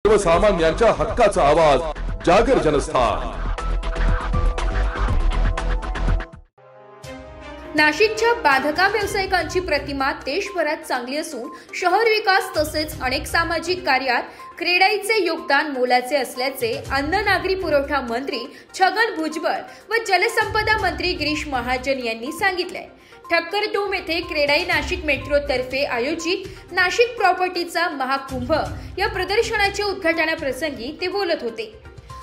सर्वसामान्यांच्या हक्काचा आवाज जागर जनस्थान। नाशिकच्या बांधकाम व्यावसायिकांची प्रतिमा देशभरात चांगली असून शहर विकास तसेच अनेक सामाजिक कार्यात क्रेडाईचे योगदान मोलाचे असल्याचे अन्न नागरी पुरवठा मंत्री छगन भुजबळ व जलसंपदा मंत्री गिरीश महाजन यांनी सांगितले। ठक्कर डोम येथे क्रेडाई नाशिक मेट्रो तर्फे आयोजित नाशिक प्रॉपर्टीचा महाकुंभ या प्रदर्शनाच्या उद्घाटनाप्रसंगी ते बोलत होते।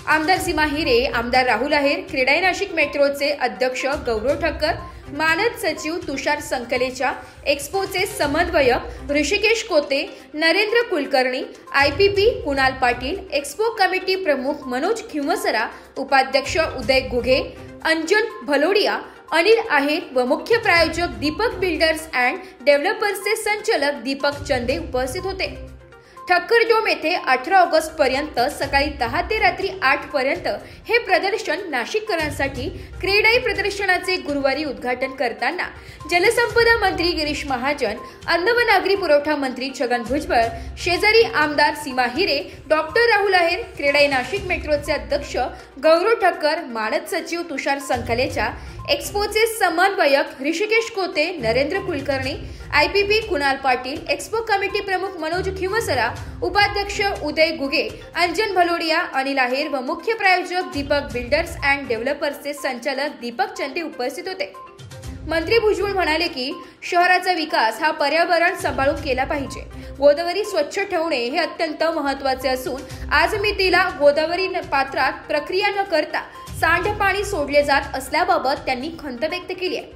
आमदार सीमा हिरे, आमदार राहुल आहेर, क्रेडाई नाशिक मेट्रोचे अध्यक्ष गौरव ठक्कर, मानद सचिव तुषार संकलेचा, एक्स्पोचे समन्वयक Hrishikesh Kote, Narendra Kulkarni, IPP Kunal Patil, expo committee प्रमुख मनोज खिमसरा, उपाध्यक्ष उदय गुगे, अंजन भलोडिया, अनिल आहेर व मुख्य प्रायोजक दीपक बिल्डर्स अँड डेव्हलपर्सचे संचालक दीपक चंदे उपस्थित होते। ठक्कर डोम येथे 18 ऑगस्ट पर्यंत सकाळी 10 ते रात्री 8 पर्यंत हे प्रदर्शन नाशिककरांसाठी क्रेडाई प्रदर्शनाचे गुरुवारी उद्घाटन करताना जलसंपदा मंत्री गिरीश महाजन, अन्न व नागरी पुरवठा मंत्री छगन भुजबळ, शेजारी आमदार सीमा हिरे, डॉक्टर राहुल आहेर, क्रेडाई नाशिक मेट्रोचे अध्यक्ष गौरव ठक्कर, मानद सचिव तुषार संकलेचा, एक्स्पोचे समन्वयक Hrishikesh Kote, Narendra Kulkarni, IPP Kunal Patil, expo committee प्रमुख मनोज खिमसरा, उपाध्यक्ष उदय गुगे, अंजन भलोडिया, अनिल आहेर व मुख्य प्रायोजक दीपक बिल्डर्स अँड डेव्हलपर्सचे संचालक दीपक चंदे उपस्थित होते। मंत्री भुजबळ म्हणाले की शहराचा विकास हा पर्यावरण सांभाळून केला पाहिजे। गोदावरी स्वच्छ ठेवणे हे अत्यंत महत्त्वाचे असून आज मितीला गोदावरी पात्रात प्रक्रिया न करता सांडपाणी सोडले जात असल्याबाबत त्यांनी खंत व्यक्त केली आहे।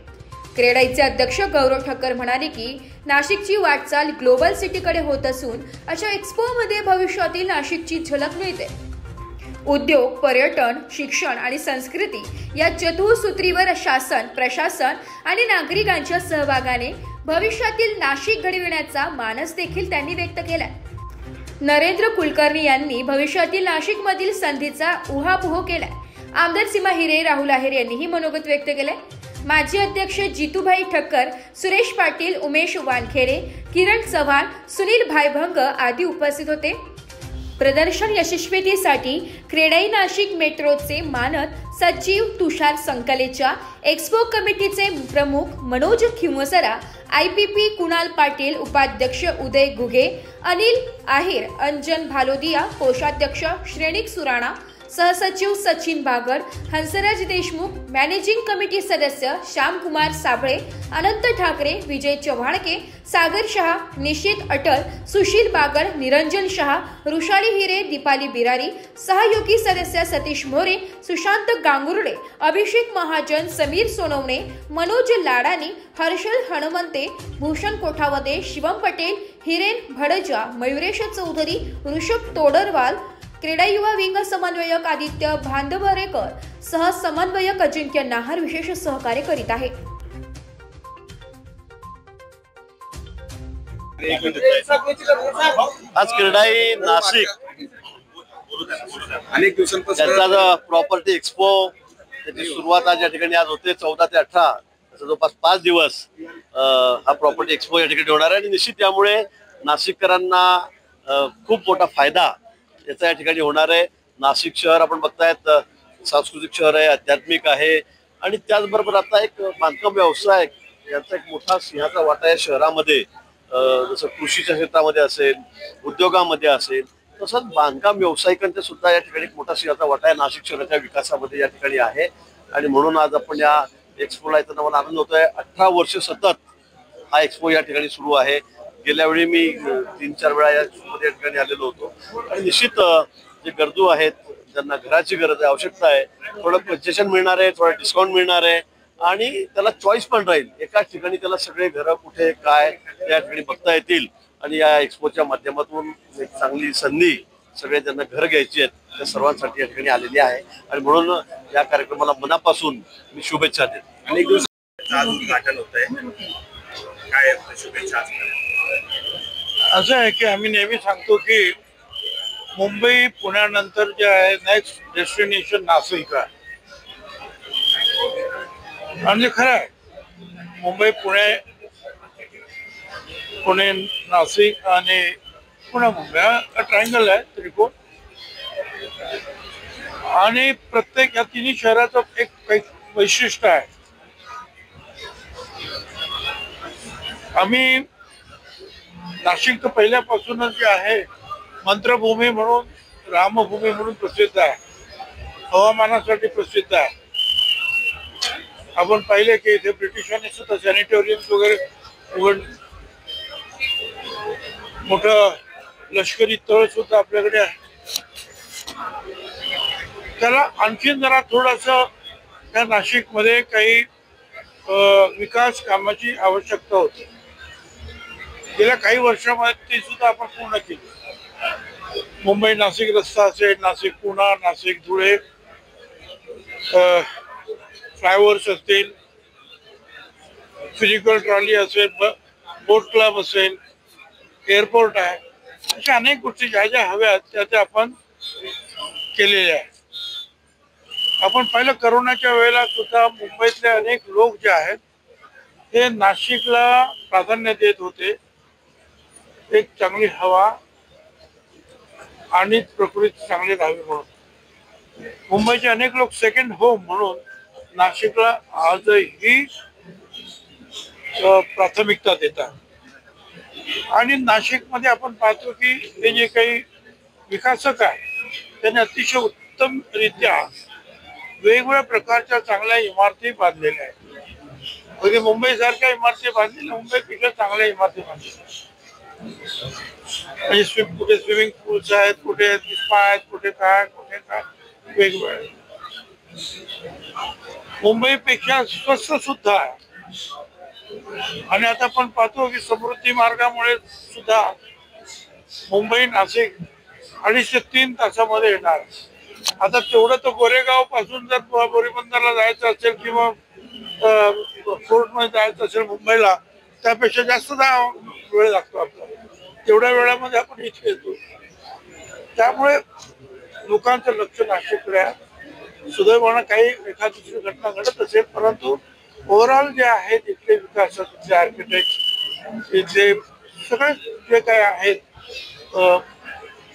क्रेडाईचे अध्यक्ष गौरव ठक्कर म्हणाले की नाशिकची वाटचाल ग्लोबल सिटीकडे होत असून अशा एक्स्पोमध्ये भविष्यातील नाशिकची झलक मिळते। उद्योग, पर्यटन, शिक्षण आणि संस्कृती या चतुसूत्रीवर शासन, प्रशासन आणि नागरिकांच्या सहभागाने भविष्यातील नाशिक घडविण्याचा मानस देखील त्यांनी व्यक्त केलाय। नरेंद्र कुलकर्णी यांनी भविष्यातील नाशिकमधील संधीचा उहापोह केलाय। आमदार सीमा हिरे, राहुल आहेर यांनीही मनोगत व्यक्त केले। माजी अध्यक्ष जितूभाई ठक्कर, सुरेश पाटील, उमेश वानखेरे, किरण चव्हाण, सुनील भाईभंग आदी उपस्थित होते। प्रदर्शन यशस्वीतेसाठी क्रेडाई नाशिक मेट्रोचे मानद सचिव तुषार संकलेचा, एक्स्पो कमिटीचे प्रमुख मनोज खिमसरा, IPP कुणाल पाटील, उपाध्यक्ष उदय गुगे, अनिल आहेर, अंजन भालोदिया, कोषाध्यक्ष श्रेणिक सुराणा, सहसचिव सचिन बागर, हंसराज देशमुख, मॅनेजिंग कमिटी सदस्य श्यामकुमार साबळे, अनंत ठाकरे, विजय चव्हाणके, सागर शहा, निशित अटल, सुशील बागर, निरंजन शहा, रुशाली हिरे, दीपाली बिरारी, सहयोगी सदस्य सतीश मोरे, सुशांत गांगुर्डे, अभिषेक महाजन, समीर सोनवणे, मनोज लाडानी, हर्षल हनुमंते, भूषण कोठावदे, शिवम पटेल, हिरेन भडजा, मयुरेश चौधरी, ऋषभ तोडरवाल, क्रीडा युवा विंग समन्वयक आदित्य भांदवरेकर सह समन्वयक अजिंक्य नाहर विशेष सहकार्य करीत आहे। आज क्रेडाई नाशिक अनेक दिवसांपासून प्रॉपर्टी एक्स्पो त्याची सुरुवात आज या ठिकाणी आज होते 14 ते 18 जवळपास 5 दिवस हा प्रॉपर्टी एक्स्पो या ठिकाणी होणार आहे आणि निश्चित यामुळे नाशिककरांना खूप मोठा फायदा याचा या ठिकाणी होणार आहे। नाशिक शहर आपण बघतायत सांस्कृतिक शहर आहे, आध्यात्मिक आहे आणि त्याचबरोबर आता एक बांधकाम व्यवसाय याचा एक मोठा सिंहाचा वाटा या शहरामध्ये जसं कृषीच्या क्षेत्रामध्ये असेल, उद्योगामध्ये असेल, तसंच बांधकाम व्यावसायिकांचा सुद्धा या ठिकाणी एक मोठा सिंहाचा वाटा आहे नाशिक शहराच्या विकासामध्ये या ठिकाणी आहे आणि म्हणून आज आपण या एक्स्पोला येताना मला आनंद होतोय। 18 वर्ष सतत हा एक्स्पो या ठिकाणी सुरू आहे। गेल्या वेळी मी 3-4 वेळा या ठिकाणी आलेलो होतो आणि निश्चित जे गरजू आहेत ज्यांना घराची गरज आहे, आवश्यकता आहे, थोडं कन्सेशन मिळणार आहे, थोडं डिस्काउंट मिळणार आहे आणि त्याला चॉईस पण राहील। एकाच ठिकाणी त्याला सगळे घरं कुठे काय त्या ठिकाणी बघता येतील आणि या एक्स्पोच्या माध्यमातून एक चांगली संधी सगळे ज्यांना घर घ्यायची आहेत त्या सर्वांसाठी या ठिकाणी आलेली आहे आणि म्हणून या कार्यक्रमाला मनापासून मी शुभेच्छा देतो। अनेक दिवस उद्घाटन होतंय, काय शुभेच्छा? असं आहे की आम्ही नेहमी सांगतो की मुंबई पुण्यानंतर जे आहे नेक्स्ट डेस्टिनेशन नाशिक आहे आणि खरं आहे। मुंबई पुणे नाशिक आणि पुणे मुंबई हा ट्रायंगल आहे त्रिकोण आणि प्रत्येक या तिन्ही शहराचं एक काही वैशिष्ट्य आहे. आम्ही नाशिक तर पहिल्यापासूनच जे आहे मंत्रभूमी म्हणून, रामभूमी म्हणून प्रसिद्ध आहे, हवामानासाठी प्रसिद्ध आहे. आपण पाहिले की इथे ब्रिटिशांनी सुद्धा सॅनिटोरियम वगैरे उघड, मोठं लष्करी तळ सुद्धा आपल्याकडे आहे. त्याला आणखीन जरा थोडस त्या नाशिकमध्ये काही विकास कामाची आवश्यकता होती. गेल्या काही वर्षामध्ये ती सुद्धा आपण पूर्ण केली. मुंबई नाशिक रस्ता असेल, नाशिक पुणा, नाशिक धुळे, फ्लायओव्हर्स असतील, फिजिकल ट्रॉली असेल, बोट क्लब असेल, एअरपोर्ट आहे, अशा अनेक गोष्टी ज्या ज्या हव्यात त्या आपण केलेल्या आहेत. आपण पाहिलं करोनाच्या वेळेला सुद्धा मुंबईतले अनेक लोक जे आहेत हे नाशिकला प्राधान्य देत होते. एक चांगली हवा आणि प्रकृती चांगली राहावी म्हणून. मुंबईचे अनेक लोक सेकंड होम म्हणून नाशिकला आजही प्राथमिकता देतात. आणि नाशिकमध्ये आपण पाहतो की हे जे काही विकासक आहे त्यांनी अतिशय उत्तमरित्या वेगवेगळ्या प्रकारच्या चांगल्या इमारती बांधलेल्या आहेत. म्हणजे मुंबई सारख्या इमारती बांधलेल्या, मुंबईपेक्षा चांगल्या इमारती बांधलेल्या. म्हणजे कुठे स्विमिंग पूल्स आहेत, कुठे स्पा आहेत, कुठे काय वेगवेगळे. मुंबईपेक्षा स्वस्त सुद्धा आहे. आणि आता आपण पाहतो की समृद्धी मार्गामुळे सुद्धा मुंबई नाशिक 2.5 ते 3 तासामध्ये येणार. आता तेवढं तर गोरेगाव पासून जर बोरीबंदरला जायचं असेल किंवा कोर्टमध्ये जायचं असेल मुंबईला, त्यापेक्षा जास्त वेळ लागतो आपल्याला. तेवढ्या वेळामध्ये आपण इथे येतो. त्यामुळे लोकांचं लक्ष नाशिककडे आहे. सुदैवानं काही एखाद दुसरी घटना घडत असेल, परंतु ओव्हरऑल जे आहे तिथले विकास, तिथले आर्किटेक्ट, इथले सगळे जे काही आहेत,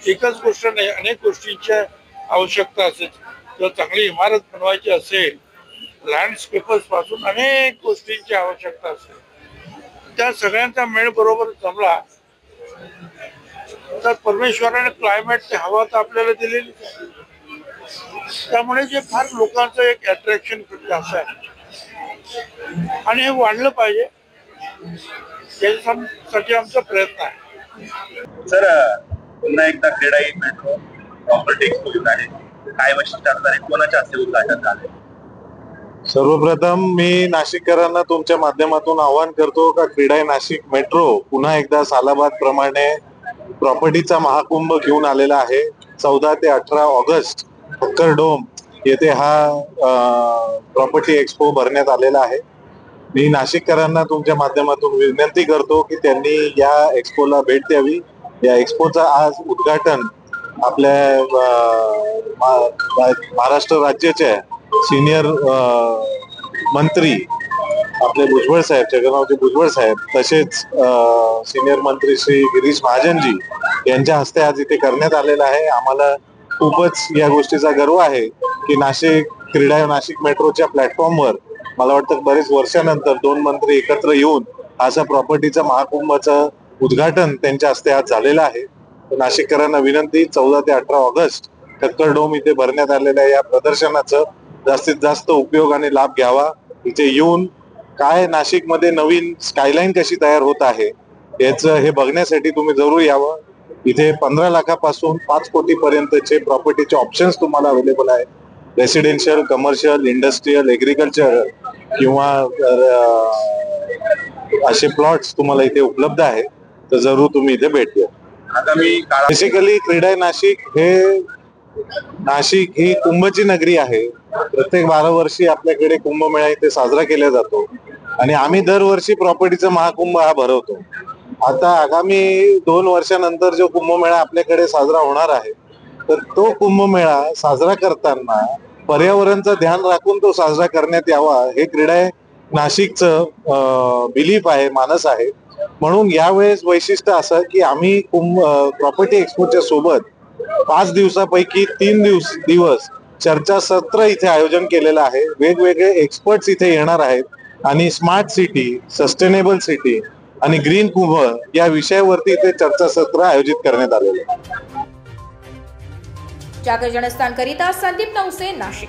एकच गोष्ट नाही, अनेक गोष्टींच्या आवश्यकता असेल. जर चांगली इमारत बनवायची असेल, लँडस्केपर्स पासून अनेक गोष्टींची आवश्यकता असेल, त्या सगळ्यांचा मेळ बरोबर जमला तर परमेश्वराने क्लायमेट ते हवा तर आपल्याला दिलेली. त्यामुळे जे फार लोकांचं एक अट्रॅक्शन जास्त आहे आणि हे वाढलं पाहिजे, यासाठी आमचा प्रयत्न आहे. सर, पुन्हा एकदा क्रेडाई मेट्रो प्रॉपर्टी एक्सपो येत आहे. काय वैशिष्ट्य असणार आहे, कोणाच्या हस्ते उद्घाटन झाले? सर्वप्रथम मी नाशिककरांना तुमच्या माध्यमातून आवाहन करतो का क्रेडाई नाशिक मेट्रो पुन्हा एकदा सालाबाद प्रमाणे प्रॉपर्टीचा महाकुंभ घेऊन आलेला आहे. 14 ते 18 ऑगस्ट ठक्कर डोम येथे हा प्रॉपर्टी एक्सपो भरण्यात आलेला आहे. मी नाशिककरांना तुमच्या माध्यमातून विनंती करतो की त्यांनी या एक्सपोला भेट द्यावी. या एक्सपोचा आज उद्घाटन आपल्या महाराष्ट्र राज्याचे सिनियर मंत्री आपले भुजबळ साहेब, जगन्नाथजी भुजबळ साहेब, तसेच सिनियर मंत्री श्री गिरीश महाजनजी यांच्या हस्ते आज इथे करण्यात आलेला आहे. आम्हाला खूपच या गोष्टीचा गर्व आहे की नाशिक मेट्रोच्या प्लॅटफॉर्मवर मला वाटतं बरेच वर्षानंतर 2 मंत्री एकत्र येऊन असा प्रॉपर्टीचा महाकुंभाचं उद्घाटन त्यांच्या हस्ते आज झालेलं आहे. नाशिककरांना विनंती, 14 ते 18 ऑगस्ट ठक्कर डोम इथे भरण्यात आलेल्या या प्रदर्शनाचं जास्तीत जास्त उपयोग आणि लाभ घ्यावा. इथे येऊन काय नाशिकमध्ये नवीन स्कायलाईन कशी तयार होत आहे याचं हे बघण्यासाठी तुम्ही जरूर यावं. इथे 15 लाखापासून 5 कोटी पर्यंतचे प्रॉपर्टीचे ऑप्शन्स तुम्हाला अवेलेबल आहे. रेसिडेन्शियल, कमर्शियल, इंडस्ट्रीयल, एग्रीकल्चर किंवा असे प्लॉट्स तुम्हाला इथे उपलब्ध आहे. तर जरूर तुम्ही इथे भेट द्या. बेसिकली क्रेडाई नाशिक ही कुंभची नगरी आहे. प्रत्येक 12 वर्षी आपल्याकडे कुंभमेळा इथे साजरा केला जातो आणि आम्ही दरवर्षी प्रॉपर्टीचा महाकुंभ हा भरवतो. आता आगामी 2 वर्षानंतर जो कुंभमेळा आपल्याकडे साजरा होणार आहे, तर तो कुंभमेळा साजरा करताना पर्यावरणाचं ध्यान राखून तो साजरा करण्यात यावा हे क्रेडाई नाशिकचं बिलीफ आहे, मानस आहे. म्हणून यावेळेस वैशिष्ट्य असं की आम्ही प्रॉपर्टी एक्सपोच्या सोबत 5 दिवसापैकी 3 दिवस चर्चासत्र इथे आयोजन केलेलं आहे. वेगवेगळे एक्सपर्ट्स इथे येणार आहेत आणि स्मार्ट सिटी, सस्टेनेबल सिटी आणि ग्रीन कुंभ या विषयावरती इथे चर्चासत्र आयोजित करण्यात आलेले आहे. जागर जनस्थान करिता संदीप नवसे, नाशिक.